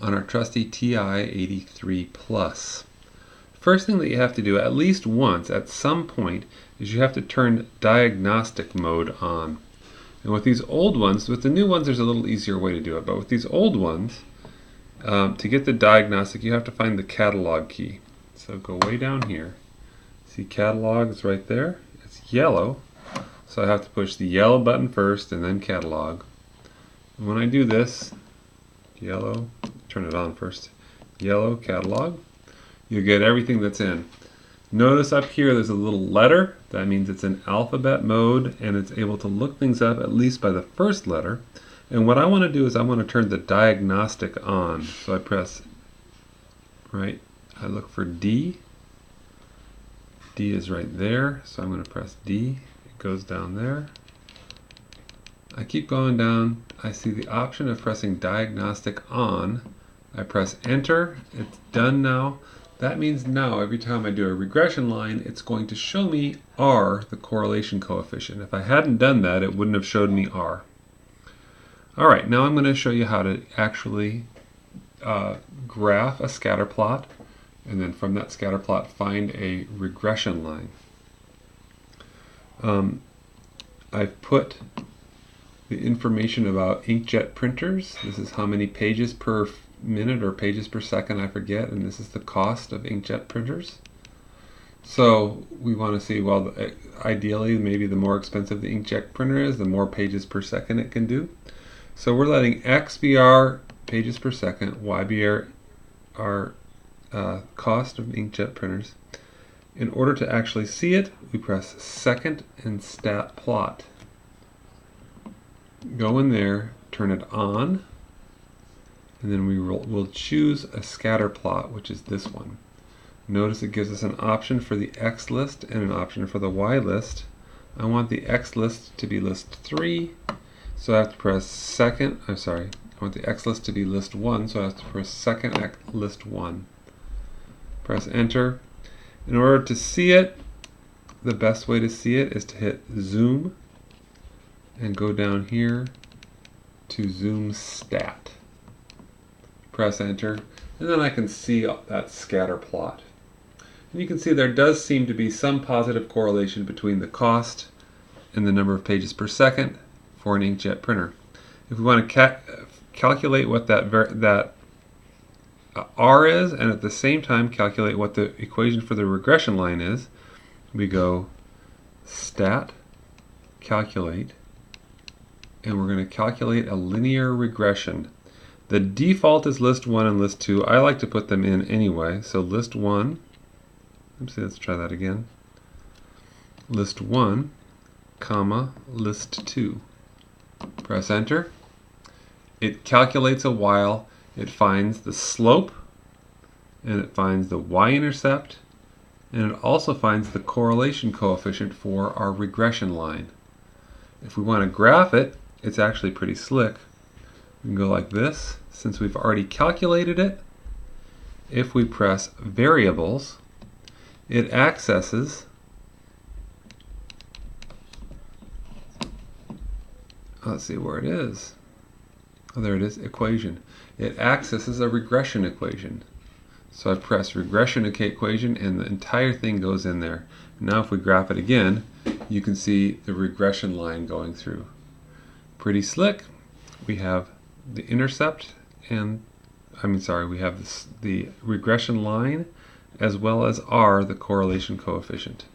on our trusty TI-83 Plus. First thing that you have to do at least once at some point is you have to turn diagnostic mode on. And with these old ones, with the new ones there's a little easier way to do it, but with these old ones, to get the diagnostic you have to find the catalog key. So go way down here. See catalog is right there. It's yellow. So I have to push the yellow button first and then catalog. And when I do this, yellow, turn it on first, yellow catalog, you get everything that's in. Notice up here there's a little letter. That means it's in alphabet mode and it's able to look things up at least by the first letter. And what I want to do is I want to turn the diagnostic on. So I press, right, I look for D. D is right there, so I'm going to press D. It goes down there. I keep going down. I see the option of pressing diagnostic on. I press enter. It's done now. That means now every time I do a regression line, it's going to show me R, the correlation coefficient. If I hadn't done that, it wouldn't have showed me R. Alright, now I'm going to show you how to actually graph a scatter plot, and then from that scatter plot find a regression line. I've put the information about inkjet printers. This is how many pages per minute or pages per second, I forget, and this is the cost of inkjet printers. So we want to see, well, ideally maybe the more expensive the inkjet printer is, the more pages per second it can do. So we're letting X be our pages per second, Y be our cost of inkjet printers. In order to actually see it, we press second and stat plot. Go in there, turn it on, and then we'll choose a scatter plot, which is this one. Notice it gives us an option for the X list and an option for the Y list. I want the X list to be list 3, so I have to press second, I want the X list to be list 1, so I have to press second list 1. Press enter. In order to see it, the best way to see it is to hit zoom and go down here to zoom stat. Press enter, and then I can see that scatter plot. And you can see there does seem to be some positive correlation between the cost and the number of pages per second for an inkjet printer. If we want to calculate what that R is, and at the same time calculate what the equation for the regression line is, we go stat, calculate, and we're going to calculate a linear regression. The default is list 1 and list 2. I like to put them in anyway. So list 1, let's try that again. List 1, comma, list 2. Press enter. It calculates a while. It finds the slope, and it finds the y-intercept, and it also finds the correlation coefficient for our regression line. If we want to graph it, it's actually pretty slick. We can go like this. Since we've already calculated it, if we press variables, it accesses let's see where it is. Oh, there it is, equation. It accesses a regression equation. So I press regression equation and the entire thing goes in there. Now if we graph it again, you can see the regression line going through. Pretty slick. We have the intercept and, we have the regression line as well as R, the correlation coefficient.